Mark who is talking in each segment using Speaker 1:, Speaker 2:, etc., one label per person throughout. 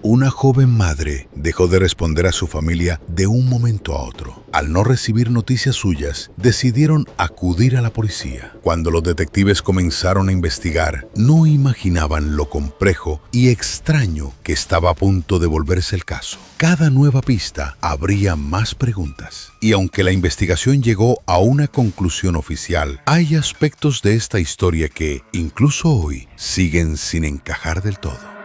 Speaker 1: Una joven madre dejó de responder a su familia de un momento a otro. Al no recibir noticias suyas, decidieron acudir a la policía. Cuando los detectives comenzaron a investigar, no imaginaban lo complejo y extraño que estaba a punto de volverse el caso. Cada nueva pista abría más preguntas. Y aunque la investigación llegó a una conclusión oficial, hay aspectos de esta historia que, incluso hoy, siguen sin encajar del todo.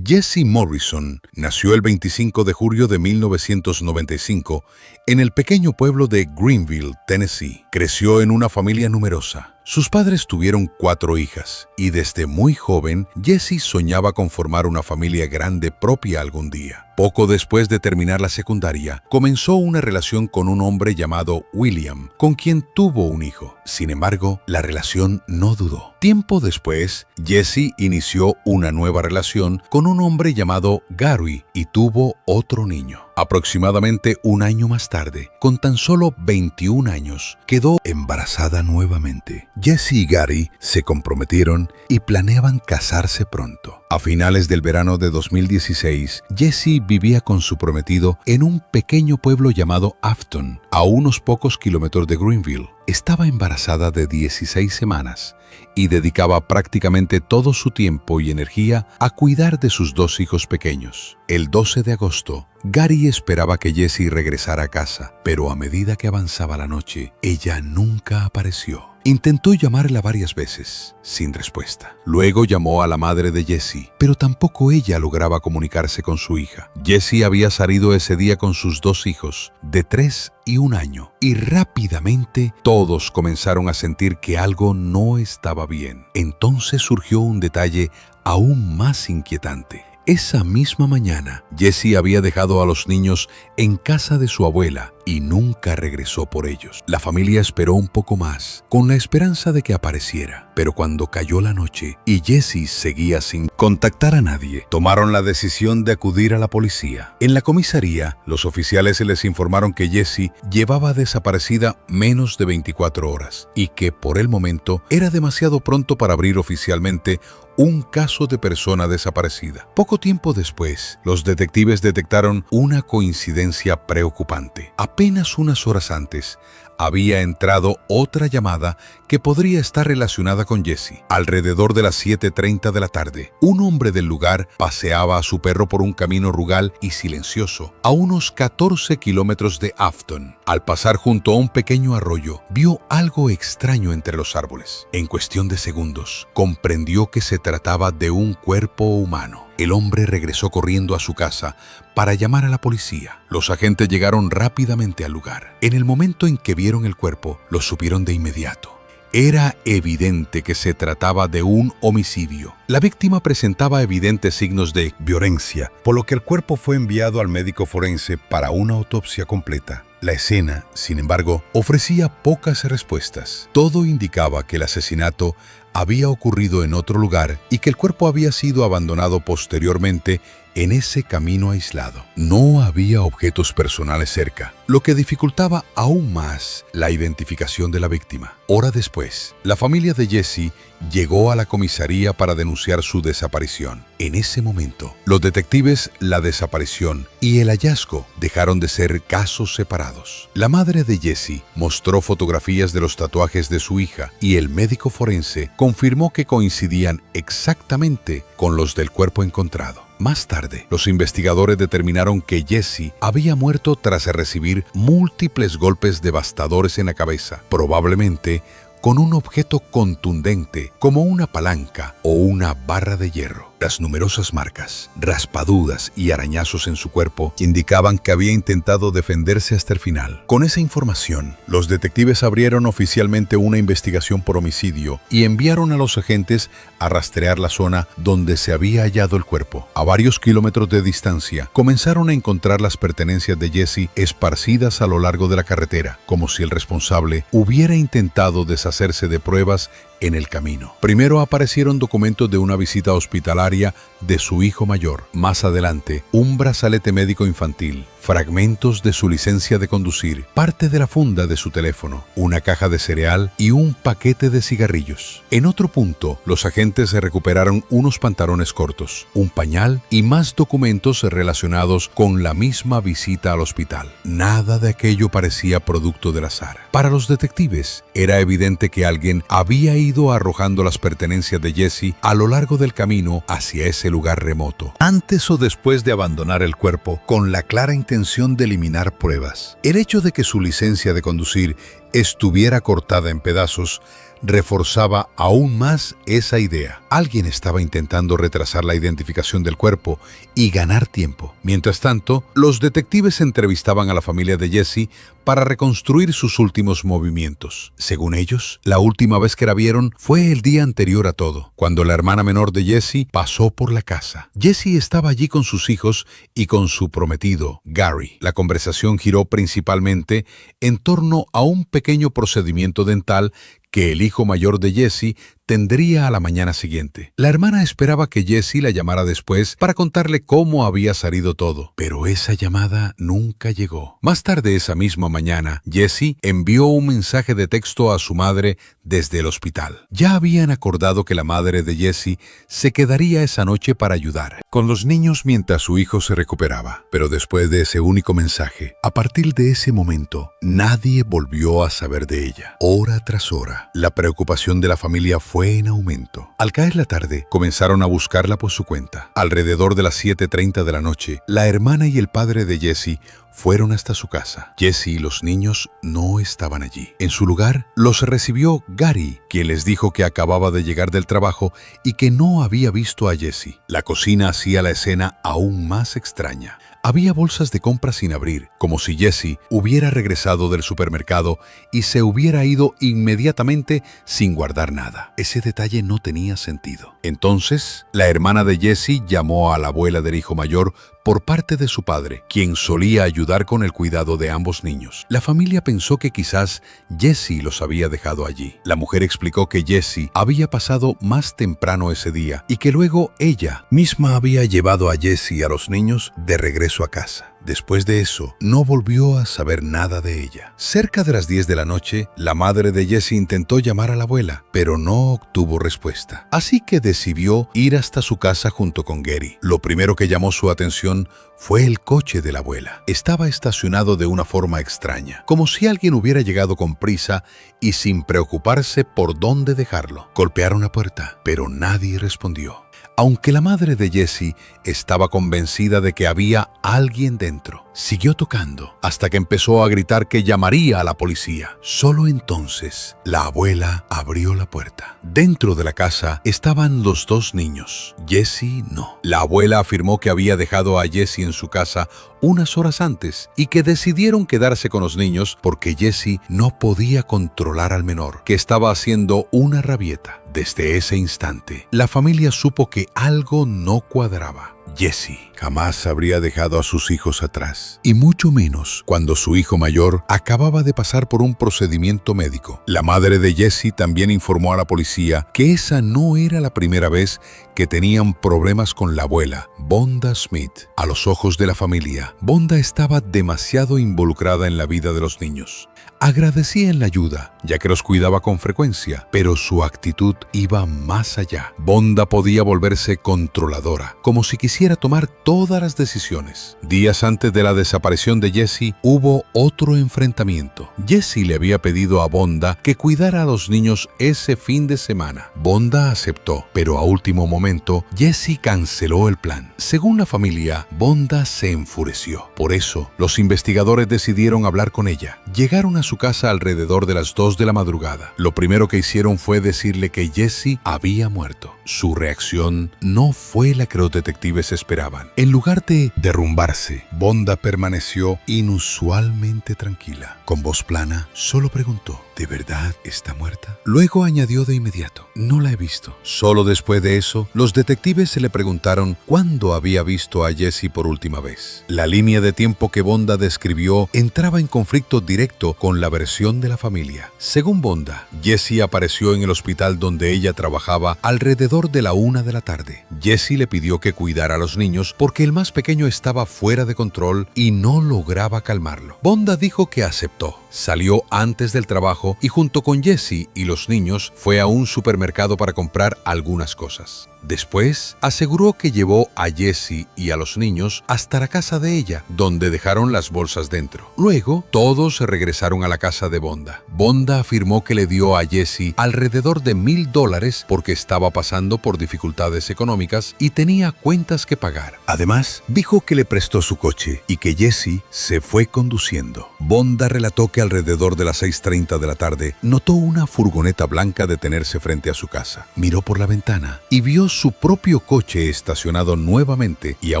Speaker 1: Jesse Morrison nació el 25 de julio de 1995 en el pequeño pueblo de Greenville, Tennessee. Creció en una familia numerosa. Sus padres tuvieron 4 hijas y desde muy joven Jesse soñaba con formar una familia grande propia algún día. Poco después de terminar la secundaria, comenzó una relación con un hombre llamado William, con quien tuvo un hijo. Sin embargo, la relación no duró. Tiempo después, Jesse inició una nueva relación con un hombre llamado Gary y tuvo otro niño. Aproximadamente un año más tarde, con tan solo 21 años, quedó embarazada nuevamente. Jesse y Gary se comprometieron y planeaban casarse pronto. A finales del verano de 2016, Jesse vivía con su prometido en un pequeño pueblo llamado Afton, a unos pocos kilómetros de Greenville. Estaba embarazada de 16 semanas y dedicaba prácticamente todo su tiempo y energía a cuidar de sus 2 hijos pequeños. El 12 de agosto, Gary esperaba que Jesse regresara a casa, pero a medida que avanzaba la noche, ella nunca apareció. Intentó llamarla varias veces, sin respuesta. Luego llamó a la madre de Jesse, pero tampoco ella lograba comunicarse con su hija. Jesse había salido ese día con sus 2 hijos, de 3 y 1 año, y rápidamente todos comenzaron a sentir que algo no estaba bien. Entonces surgió un detalle aún más inquietante. Esa misma mañana, Jesse había dejado a los niños en casa de su abuela y nunca regresó por ellos. La familia esperó un poco más, con la esperanza de que apareciera. Pero cuando cayó la noche y Jesse seguía sin contactar a nadie, tomaron la decisión de acudir a la policía. En la comisaría, los oficiales les informaron que Jesse llevaba desaparecida menos de 24 horas y que por el momento era demasiado pronto para abrir oficialmente un caso de persona desaparecida. Poco tiempo después, los detectives detectaron una coincidencia preocupante. Apenas unas horas antes, había entrado otra llamada que podría estar relacionada con Jesse. Alrededor de las 7:30 de la tarde, un hombre del lugar paseaba a su perro por un camino rural y silencioso, a unos 14 kilómetros de Afton. Al pasar junto a un pequeño arroyo, vio algo extraño entre los árboles. En cuestión de segundos, comprendió que se trataba de un cuerpo humano. El hombre regresó corriendo a su casa para llamar a la policía. Los agentes llegaron rápidamente al lugar. En el momento en que vieron el cuerpo, lo supieron de inmediato. Era evidente que se trataba de un homicidio. La víctima presentaba evidentes signos de violencia, por lo que el cuerpo fue enviado al médico forense para una autopsia completa. La escena, sin embargo, ofrecía pocas respuestas. Todo indicaba que el asesinato había ocurrido en otro lugar y que el cuerpo había sido abandonado posteriormente en ese camino aislado. No había objetos personales cerca, lo que dificultaba aún más la identificación de la víctima. Hora después, la familia de Jesse llegó a la comisaría para denunciar su desaparición. En ese momento, los detectives, la desaparición y el hallazgo dejaron de ser casos separados. La madre de Jesse mostró fotografías de los tatuajes de su hija y el médico forense confirmó que coincidían exactamente con los del cuerpo encontrado. Más tarde, los investigadores determinaron que Jesse había muerto tras recibir múltiples golpes devastadores en la cabeza, probablemente con un objeto contundente como una palanca o una barra de hierro. Las numerosas marcas, raspaduras y arañazos en su cuerpo indicaban que había intentado defenderse hasta el final. Con esa información, los detectives abrieron oficialmente una investigación por homicidio y enviaron a los agentes a rastrear la zona donde se había hallado el cuerpo. A varios kilómetros de distancia, comenzaron a encontrar las pertenencias de Jesse esparcidas a lo largo de la carretera, como si el responsable hubiera intentado deshacerse de pruebas en el camino. Primero aparecieron documentos de una visita hospitalaria de su hijo mayor. Más adelante, un brazalete médico infantil, fragmentos de su licencia de conducir, parte de la funda de su teléfono, una caja de cereal y un paquete de cigarrillos. En otro punto, los agentes recuperaron unos pantalones cortos, un pañal y más documentos relacionados con la misma visita al hospital. Nada de aquello parecía producto del azar. Para los detectives, era evidente que alguien había ido arrojando las pertenencias de Jesse a lo largo del camino hacia ese lugar remoto, antes o después de abandonar el cuerpo, con la clara intención de eliminar pruebas. El hecho de que su licencia de conducir estuviera cortada en pedazos reforzaba aún más esa idea. Alguien estaba intentando retrasar la identificación del cuerpo y ganar tiempo. Mientras tanto, los detectives entrevistaban a la familia de Jesse para reconstruir sus últimos movimientos. Según ellos, la última vez que la vieron fue el día anterior a todo, cuando la hermana menor de Jesse pasó por la casa. Jesse estaba allí con sus hijos y con su prometido, Gary. La conversación giró principalmente en torno a un pequeño procedimiento dental que el hijo mayor de Jesse tendría a la mañana siguiente. La hermana esperaba que Jesse la llamara después para contarle cómo había salido todo, pero esa llamada nunca llegó. Más tarde esa misma mañana, Jesse envió un mensaje de texto a su madre desde el hospital. Ya habían acordado que la madre de Jesse se quedaría esa noche para ayudar con los niños mientras su hijo se recuperaba. Pero después de ese único mensaje, a partir de ese momento, nadie volvió a saber de ella. Hora tras hora, la preocupación de la familia fue en aumento. Al caer la tarde, comenzaron a buscarla por su cuenta. Alrededor de las 7:30 de la noche, la hermana y el padre de Jesse fueron hasta su casa. Jesse y los niños no estaban allí. En su lugar, los recibió Gary, quien les dijo que acababa de llegar del trabajo y que no había visto a Jesse. La cocina hacía la escena aún más extraña. Había bolsas de compras sin abrir, como si Jesse hubiera regresado del supermercado y se hubiera ido inmediatamente sin guardar nada. Ese detalle no tenía sentido. Entonces, la hermana de Jesse llamó a la abuela del hijo mayor por parte de su padre, quien solía ayudar con el cuidado de ambos niños. La familia pensó que quizás Jesse los había dejado allí. La mujer explicó que Jesse había pasado más temprano ese día y que luego ella misma había llevado a Jesse y a los niños de regreso a casa. Después de eso, no volvió a saber nada de ella. Cerca de las 10 de la noche, la madre de Jesse intentó llamar a la abuela, pero no obtuvo respuesta. Así que decidió ir hasta su casa junto con Gary. Lo primero que llamó su atención fue el coche de la abuela. Estaba estacionado de una forma extraña, como si alguien hubiera llegado con prisa y sin preocuparse por dónde dejarlo. Golpearon la puerta, pero nadie respondió. Aunque la madre de Jesse estaba convencida de que había alguien dentro, siguió tocando hasta que empezó a gritar que llamaría a la policía. Solo entonces, la abuela abrió la puerta. Dentro de la casa estaban los dos niños. Jesse no. La abuela afirmó que había dejado a Jesse en su casa unas horas antes y que decidieron quedarse con los niños porque Jesse no podía controlar al menor, que estaba haciendo una rabieta. Desde ese instante, la familia supo que algo no cuadraba. Jesse jamás habría dejado a sus hijos atrás, y mucho menos cuando su hijo mayor acababa de pasar por un procedimiento médico. La madre de Jesse también informó a la policía que esa no era la primera vez que tenían problemas con la abuela, Vonda Smith. A los ojos de la familia, Vonda estaba demasiado involucrada en la vida de los niños. Agradecían la ayuda, ya que los cuidaba con frecuencia, pero su actitud iba más allá. Vonda podía volverse controladora, como si quisiera tomar todas las decisiones. Días antes de la desaparición de Jesse, hubo otro enfrentamiento. Jesse le había pedido a Vonda que cuidara a los niños ese fin de semana. Vonda aceptó, pero a último momento, Jesse canceló el plan. Según la familia, Vonda se enfureció. Por eso, los investigadores decidieron hablar con ella. Llegaron a su casa alrededor de las 2 de la madrugada. Lo primero que hicieron fue decirle que Jesse había muerto. Su reacción no fue la que los detectives esperaban. En lugar de derrumbarse, Bonda permaneció inusualmente tranquila. Con voz plana, solo preguntó: ¿de verdad está muerta? Luego añadió de inmediato: no la he visto. Solo después de eso, los detectives se le preguntaron cuándo había visto a Jessie por última vez. La línea de tiempo que Bonda describió entraba en conflicto directo con la versión de la familia. Según Bonda, Jessie apareció en el hospital donde ella trabajaba alrededor de la 1 de la tarde. Jessie le pidió que cuidara a los niños porque el más pequeño estaba fuera de control y no lograba calmarlo. Bonda dijo que aceptó. Salió antes del trabajo y junto con Jessie y los niños fue a un supermercado para comprar algunas cosas. Después, aseguró que llevó a Jessie y a los niños hasta la casa de ella, donde dejaron las bolsas dentro. Luego, todos se regresaron a la casa de Bonda. Bonda afirmó que le dio a Jessie alrededor de $1,000 porque estaba pasando por dificultades económicas y tenía cuentas que pagar. Además, dijo que le prestó su coche y que Jessie se fue conduciendo. Bonda relató que alrededor de las 6:30 de la tarde notó una furgoneta blanca detenerse frente a su casa. Miró por la ventana y vio su propio coche estacionado nuevamente y a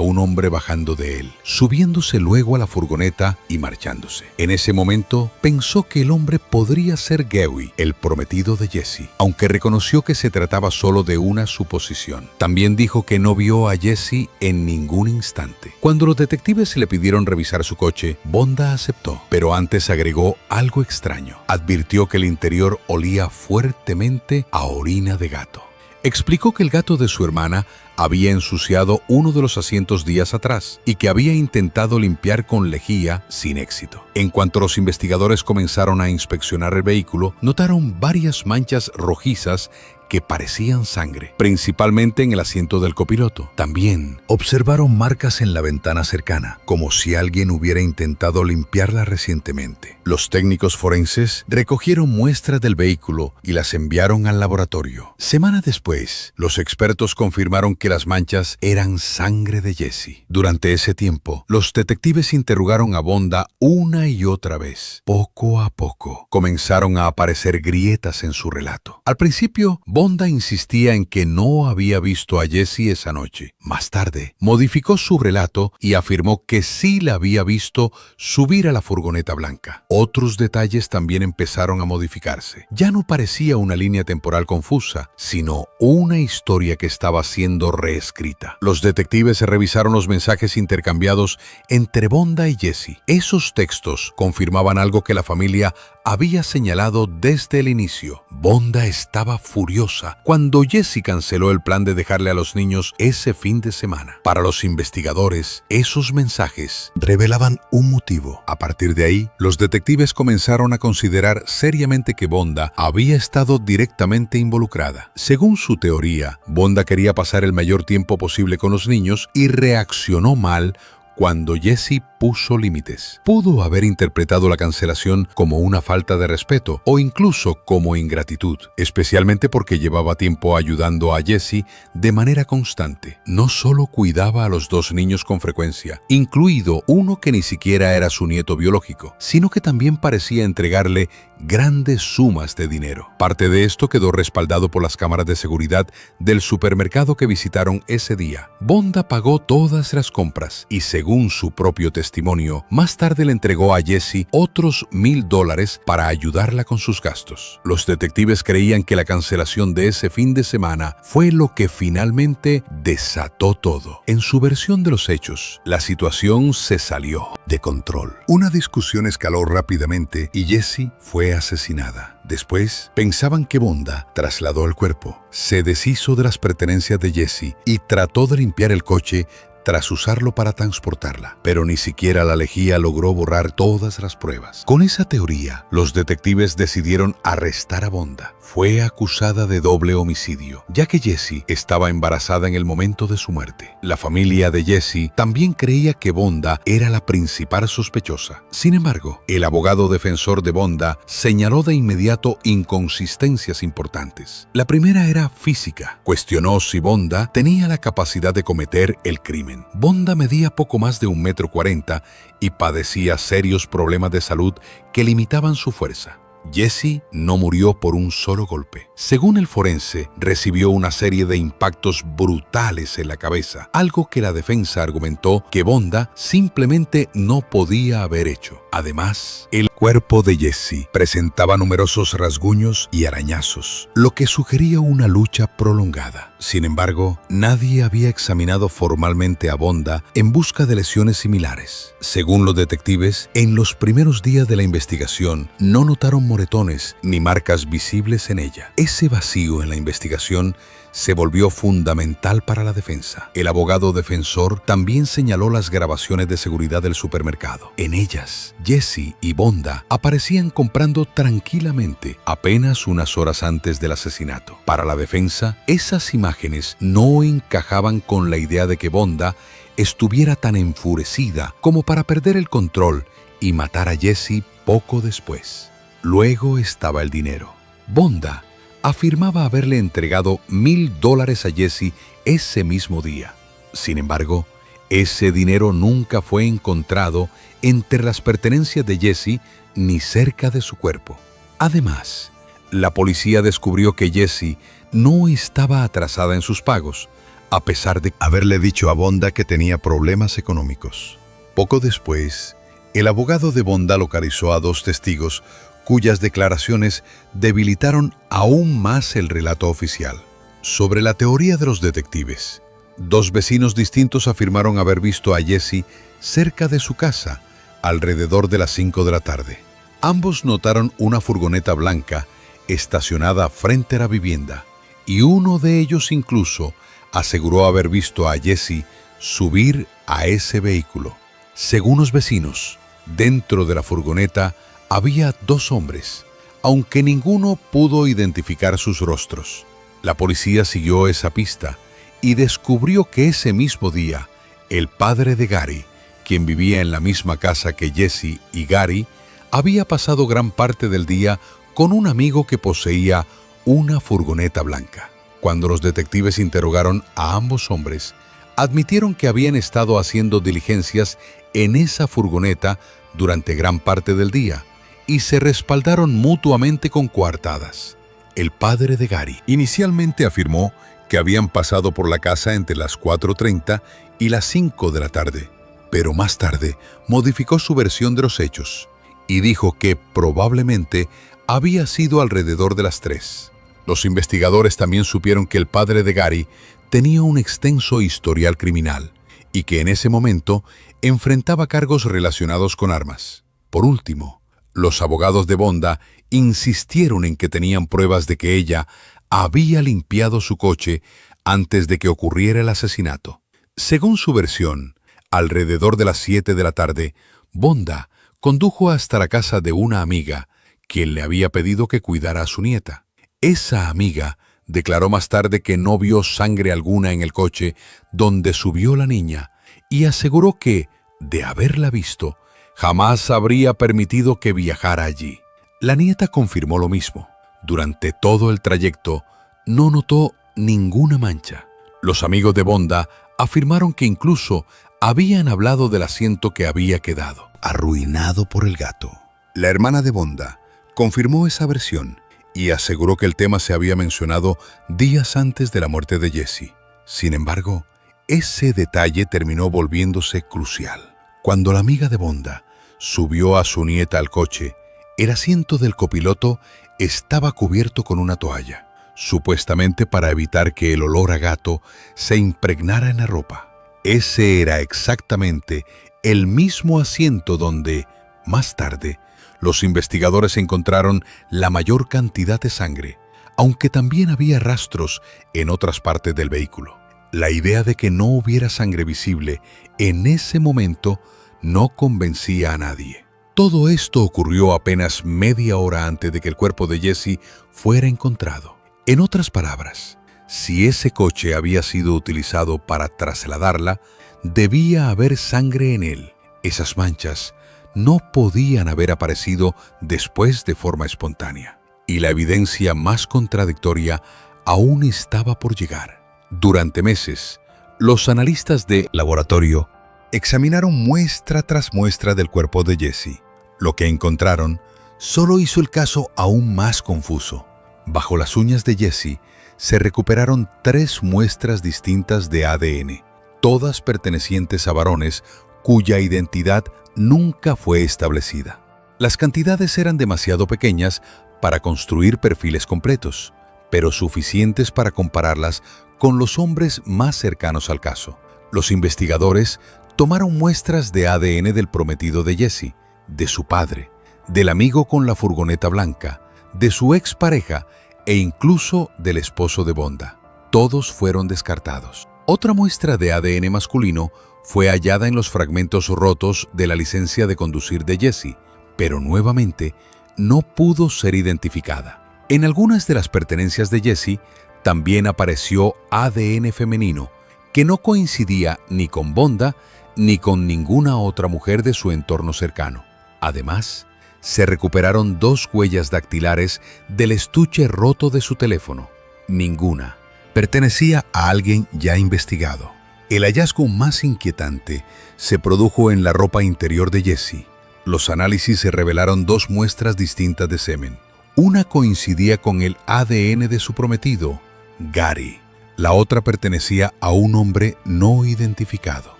Speaker 1: un hombre bajando de él, subiéndose luego a la furgoneta y marchándose. En ese momento pensó que el hombre podría ser Gary, el prometido de Jessie, aunque reconoció que se trataba solo de una suposición. También dijo que no vio a Jessie en ningún instante. Cuando los detectives le pidieron revisar su coche, Bonda aceptó, pero antes agregó algo extraño. Advirtió que el interior olía fuertemente a orina de gato. Explicó que el gato de su hermana había ensuciado uno de los asientos días atrás y que había intentado limpiar con lejía sin éxito. En cuanto los investigadores comenzaron a inspeccionar el vehículo, notaron varias manchas rojizas que parecían sangre, principalmente en el asiento del copiloto. También observaron marcas en la ventana cercana, como si alguien hubiera intentado limpiarla recientemente. Los técnicos forenses recogieron muestras del vehículo y las enviaron al laboratorio. Semanas después, los expertos confirmaron que las manchas eran sangre de Jessie. Durante ese tiempo, los detectives interrogaron a Bonda una y otra vez. Poco a poco, comenzaron a aparecer grietas en su relato. Al principio, Bonda insistía en que no había visto a Jessie esa noche. Más tarde, modificó su relato y afirmó que sí la había visto subir a la furgoneta blanca. Otros detalles también empezaron a modificarse. Ya no parecía una línea temporal confusa, sino una historia que estaba siendo reescrita. Los detectives revisaron los mensajes intercambiados entre Bonda y Jessie. Esos textos confirmaban algo que la familia había señalado desde el inicio. Bonda estaba furiosa cuando Jessie canceló el plan de dejarle a los niños ese fin de semana. Para los investigadores, esos mensajes revelaban un motivo. A partir de ahí, los detectives comenzaron a considerar seriamente que Bonda había estado directamente involucrada. Según su teoría, Bonda quería pasar el mayor tiempo posible con los niños y reaccionó mal cuando Jessie puso límites. Pudo haber interpretado la cancelación como una falta de respeto o incluso como ingratitud, especialmente porque llevaba tiempo ayudando a Jessie de manera constante. No solo cuidaba a los 2 niños con frecuencia, incluido uno que ni siquiera era su nieto biológico, sino que también parecía entregarle grandes sumas de dinero. Parte de esto quedó respaldado por las cámaras de seguridad del supermercado que visitaron ese día. Bonda pagó todas las compras y, según su propio testimonio, más tarde le entregó a Jessie otros $1,000 para ayudarla con sus gastos. Los detectives creían que la cancelación de ese fin de semana fue lo que finalmente desató todo. En su versión de los hechos, la situación se salió de control. Una discusión escaló rápidamente y Jessie fue asesinada. Después, pensaban que Bonda trasladó el cuerpo, se deshizo de las pertenencias de Jessie y trató de limpiar el coche tras usarlo para transportarla, pero ni siquiera la lejía logró borrar todas las pruebas. Con esa teoría, los detectives decidieron arrestar a Bonda. Fue acusada de doble homicidio, ya que Jessie estaba embarazada en el momento de su muerte. La familia de Jessie también creía que Bonda era la principal sospechosa. Sin embargo, el abogado defensor de Bonda señaló de inmediato inconsistencias importantes. La primera era física. Cuestionó si Bonda tenía la capacidad de cometer el crimen. Bonda medía poco más de 1,40 m y padecía serios problemas de salud que limitaban su fuerza. Jesse no murió por un solo golpe. Según el forense, recibió una serie de impactos brutales en la cabeza, algo que la defensa argumentó que Bonda simplemente no podía haber hecho. Además, el cuerpo de Jesse presentaba numerosos rasguños y arañazos, lo que sugería una lucha prolongada. Sin embargo, nadie había examinado formalmente a Bonda en busca de lesiones similares. Según los detectives, en los primeros días de la investigación no notaron moretones ni marcas visibles en ella. Ese vacío en la investigación se volvió fundamental para la defensa. El abogado defensor también señaló las grabaciones de seguridad del supermercado. En ellas, Jesse y Bonda aparecían comprando tranquilamente apenas unas horas antes del asesinato. Para la defensa, esas imágenes no encajaban con la idea de que Bonda estuviera tan enfurecida como para perder el control y matar a Jesse poco después. Luego estaba el dinero. Bonda afirmaba haberle entregado $1,000 a Jesse ese mismo día. Sin embargo, ese dinero nunca fue encontrado entre las pertenencias de Jesse ni cerca de su cuerpo. Además, la policía descubrió que Jesse no estaba atrasada en sus pagos, a pesar de haberle dicho a Bonda que tenía problemas económicos. Poco después, el abogado de Bonda localizó a 2 testigos cuyas declaraciones debilitaron aún más el relato oficial. Sobre la teoría de los detectives, 2 vecinos distintos afirmaron haber visto a Jesse cerca de su casa alrededor de las 5 de la tarde. Ambos notaron una furgoneta blanca estacionada frente a la vivienda, y uno de ellos incluso aseguró haber visto a Jesse subir a ese vehículo. Según los vecinos, dentro de la furgoneta había 2 hombres, aunque ninguno pudo identificar sus rostros. La policía siguió esa pista y descubrió que ese mismo día, el padre de Gary, quien vivía en la misma casa que Jesse y Gary, había pasado gran parte del día con un amigo que poseía una furgoneta blanca. Cuando los detectives interrogaron a ambos hombres, admitieron que habían estado haciendo diligencias en esa furgoneta durante gran parte del día y se respaldaron mutuamente con coartadas. El padre de Gary inicialmente afirmó que habían pasado por la casa entre las 4:30 y las 5 de la tarde, pero más tarde modificó su versión de los hechos y dijo que probablemente había sido alrededor de las 3. Los investigadores también supieron que el padre de Gary tenía un extenso historial criminal y que en ese momento enfrentaba cargos relacionados con armas. Por último, los abogados de Bonda insistieron en que tenían pruebas de que ella había limpiado su coche antes de que ocurriera el asesinato. Según su versión, alrededor de las 7 de la tarde, Bonda condujo hasta la casa de una amiga, quien le había pedido que cuidara a su nieta. Esa amiga declaró más tarde que no vio sangre alguna en el coche donde subió la niña y aseguró que, de haberla visto, jamás habría permitido que viajara allí. La nieta confirmó lo mismo. Durante todo el trayecto no notó ninguna mancha. Los amigos de Bonda afirmaron que incluso habían hablado del asiento que había quedado arruinado por el gato. La hermana de Bonda confirmó esa versión y aseguró que el tema se había mencionado días antes de la muerte de Jesse. Sin embargo, ese detalle terminó volviéndose crucial. Cuando la amiga de Bonda subió a su nieta al coche, el asiento del copiloto estaba cubierto con una toalla, supuestamente para evitar que el olor a gato se impregnara en la ropa. Ese era exactamente el mismo asiento donde, más tarde, los investigadores encontraron la mayor cantidad de sangre, aunque también había rastros en otras partes del vehículo. La idea de que no hubiera sangre visible en ese momento no convencía a nadie. Todo esto ocurrió apenas media hora antes de que el cuerpo de Jesse fuera encontrado. En otras palabras, si ese coche había sido utilizado para trasladarla, debía haber sangre en él. Esas manchas no podían haber aparecido después de forma espontánea. Y la evidencia más contradictoria aún estaba por llegar. Durante meses, los analistas de laboratorio examinaron muestra tras muestra del cuerpo de Jesse. Lo que encontraron solo hizo el caso aún más confuso. Bajo las uñas de Jesse se recuperaron 3 muestras distintas de ADN, todas pertenecientes a varones cuya identidad nunca fue establecida. Las cantidades eran demasiado pequeñas para construir perfiles completos, pero suficientes para compararlas con los hombres más cercanos al caso. Los investigadores tomaron muestras de ADN del prometido de Jesse, de su padre, del amigo con la furgoneta blanca, de su expareja e incluso del esposo de Bonda. Todos fueron descartados. Otra muestra de ADN masculino fue hallada en los fragmentos rotos de la licencia de conducir de Jesse, pero nuevamente no pudo ser identificada. En algunas de las pertenencias de Jesse también apareció ADN femenino, que no coincidía ni con Bonda ni con ninguna otra mujer de su entorno cercano. Además, se recuperaron 2 huellas dactilares del estuche roto de su teléfono. Ninguna pertenecía a alguien ya investigado. El hallazgo más inquietante se produjo en la ropa interior de Jesse. Los análisis se revelaron 2 muestras distintas de semen. Una coincidía con el ADN de su prometido, Gary. La otra pertenecía a un hombre no identificado.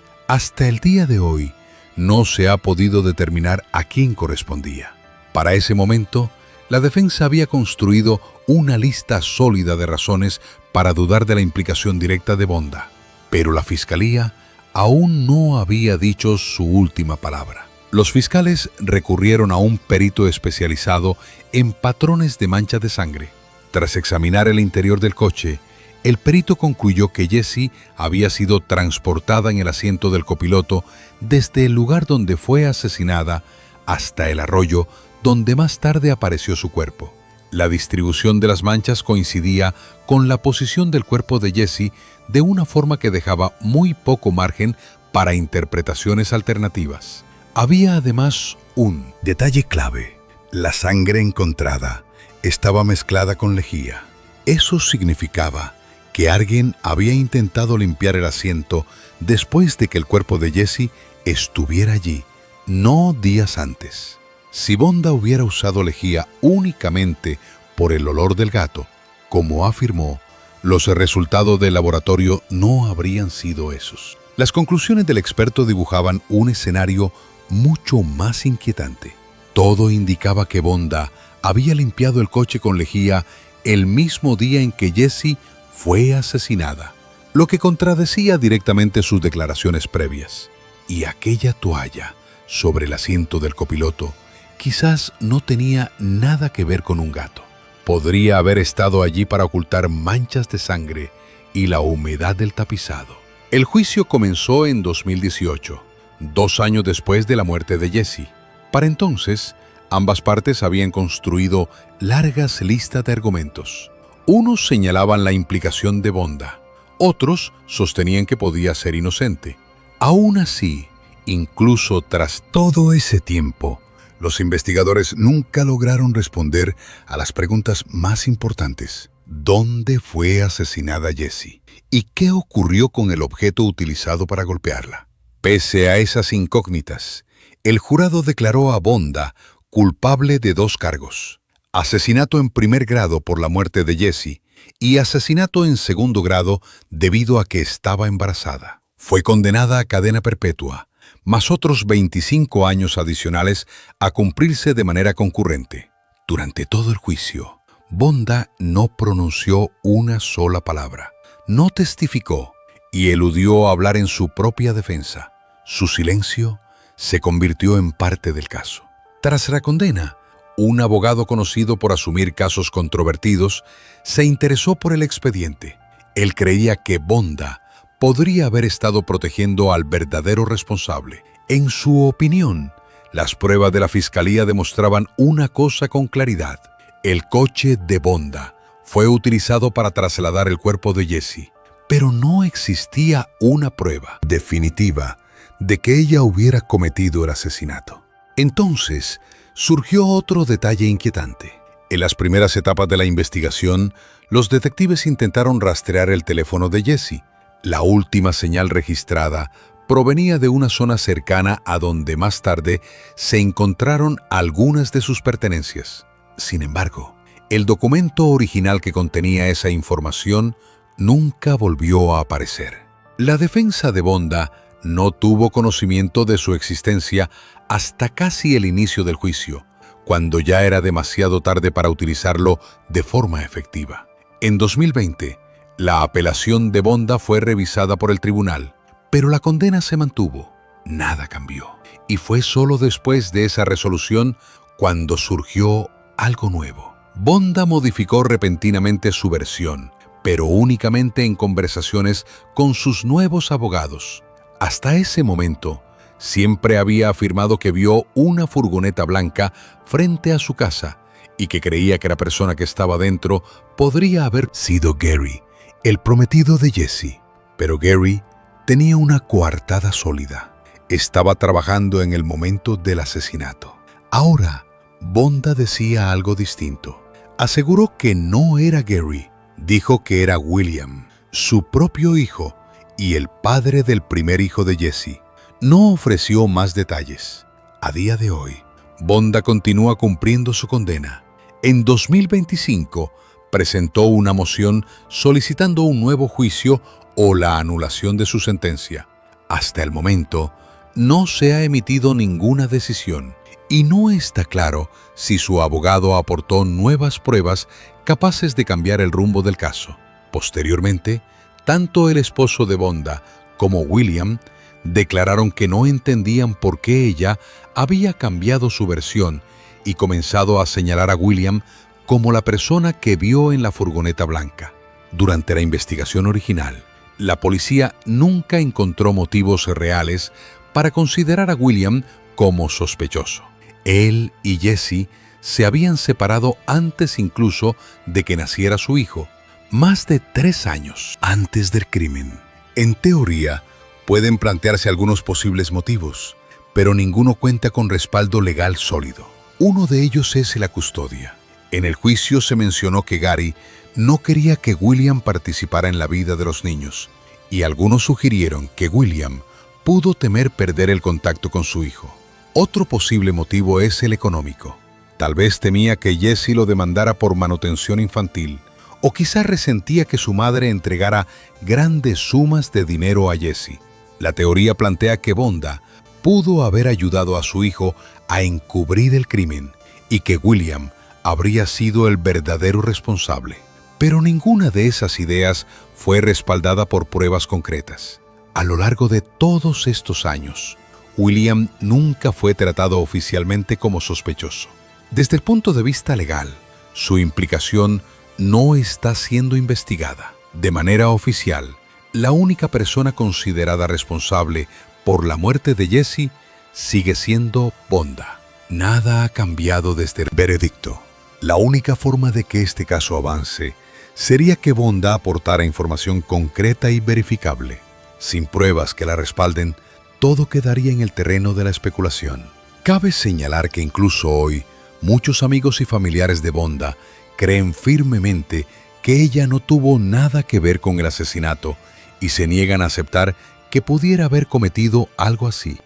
Speaker 1: Hasta el día de hoy, no se ha podido determinar a quién correspondía. Para ese momento, la defensa había construido una lista sólida de razones para dudar de la implicación directa de Bonda, pero la fiscalía aún no había dicho su última palabra. Los fiscales recurrieron a un perito especializado en patrones de manchas de sangre. Tras examinar el interior del coche, el perito concluyó que Jesse había sido transportada en el asiento del copiloto desde el lugar donde fue asesinada hasta el arroyo donde más tarde apareció su cuerpo. La distribución de las manchas coincidía con la posición del cuerpo de Jesse de una forma que dejaba muy poco margen para interpretaciones alternativas. Había además un detalle clave. La sangre encontrada estaba mezclada con lejía. Eso significaba que alguien había intentado limpiar el asiento después de que el cuerpo de Jesse estuviera allí, no días antes. Si Bonda hubiera usado lejía únicamente por el olor del gato, como afirmó, los resultados del laboratorio no habrían sido esos. Las conclusiones del experto dibujaban un escenario mucho más inquietante. Todo indicaba que Bonda había limpiado el coche con lejía el mismo día en que Jesse fue asesinada, lo que contradecía directamente sus declaraciones previas. Y aquella toalla sobre el asiento del copiloto quizás no tenía nada que ver con un gato. Podría haber estado allí para ocultar manchas de sangre y la humedad del tapizado. El juicio comenzó en 2018, 2 años después de la muerte de Jesse. Para entonces, ambas partes habían construido largas listas de argumentos. Unos señalaban la implicación de Bonda, otros sostenían que podía ser inocente. Aún así, incluso tras todo ese tiempo, los investigadores nunca lograron responder a las preguntas más importantes. ¿Dónde fue asesinada Jesse? ¿Y qué ocurrió con el objeto utilizado para golpearla? Pese a esas incógnitas, el jurado declaró a Bonda culpable de 2 cargos: asesinato en primer grado por la muerte de Jesse y asesinato en segundo grado debido a que estaba embarazada. Fue condenada a cadena perpetua, más otros 25 años adicionales a cumplirse de manera concurrente. Durante todo el juicio, Bonda no pronunció una sola palabra, no testificó y eludió hablar en su propia defensa. Su silencio se convirtió en parte del caso. Tras la condena, un abogado conocido por asumir casos controvertidos se interesó por el expediente. Él creía que Bonda podría haber estado protegiendo al verdadero responsable. En su opinión, las pruebas de la fiscalía demostraban una cosa con claridad: el coche de Bonda fue utilizado para trasladar el cuerpo de Jesse, pero no existía una prueba definitiva de que ella hubiera cometido el asesinato. Entonces, surgió otro detalle inquietante. En las primeras etapas de la investigación, los detectives intentaron rastrear el teléfono de Jesse. La última señal registrada provenía de una zona cercana a donde más tarde se encontraron algunas de sus pertenencias. Sin embargo, el documento original que contenía esa información nunca volvió a aparecer. La defensa de Bonda no tuvo conocimiento de su existencia hasta casi el inicio del juicio, cuando ya era demasiado tarde para utilizarlo de forma efectiva. En 2020, la apelación de Bonda fue revisada por el tribunal, pero la condena se mantuvo. Nada cambió. Y fue solo después de esa resolución cuando surgió algo nuevo. Bonda modificó repentinamente su versión, pero únicamente en conversaciones con sus nuevos abogados. Hasta ese momento, siempre había afirmado que vio una furgoneta blanca frente a su casa y que creía que la persona que estaba dentro podría haber sido Gary, el prometido de Jesse. Pero Gary tenía una coartada sólida. Estaba trabajando en el momento del asesinato. Ahora, Bonda decía algo distinto. Aseguró que no era Gary. Dijo que era William, su propio hijo y el padre del primer hijo de Jesse. No ofreció más detalles. A día de hoy, Bonda continúa cumpliendo su condena. En 2025, presentó una moción solicitando un nuevo juicio o la anulación de su sentencia. Hasta el momento, no se ha emitido ninguna decisión y no está claro si su abogado aportó nuevas pruebas capaces de cambiar el rumbo del caso. Posteriormente, tanto el esposo de Bonda como William declararon que no entendían por qué ella había cambiado su versión y comenzado a señalar a William como la persona que vio en la furgoneta blanca. Durante la investigación original, la policía nunca encontró motivos reales para considerar a William como sospechoso. Él y Jesse se habían separado antes incluso de que naciera su hijo, más de 3 años antes del crimen. En teoría, pueden plantearse algunos posibles motivos, pero ninguno cuenta con respaldo legal sólido. Uno de ellos es la custodia. En el juicio se mencionó que Gary no quería que William participara en la vida de los niños, y algunos sugirieron que William pudo temer perder el contacto con su hijo. Otro posible motivo es el económico. Tal vez temía que Jesse lo demandara por manutención infantil, o quizás resentía que su madre entregara grandes sumas de dinero a Jesse. La teoría plantea que Bonda pudo haber ayudado a su hijo a encubrir el crimen y que William habría sido el verdadero responsable. Pero ninguna de esas ideas fue respaldada por pruebas concretas. A lo largo de todos estos años, William nunca fue tratado oficialmente como sospechoso. Desde el punto de vista legal, su implicación no está siendo investigada. De manera oficial, la única persona considerada responsable por la muerte de Jesse sigue siendo Bonda. Nada ha cambiado desde el veredicto. La única forma de que este caso avance sería que Bonda aportara información concreta y verificable. Sin pruebas que la respalden, todo quedaría en el terreno de la especulación. Cabe señalar que incluso hoy, muchos amigos y familiares de Bonda creen firmemente que ella no tuvo nada que ver con el asesinato y se niegan a aceptar que pudiera haber cometido algo así.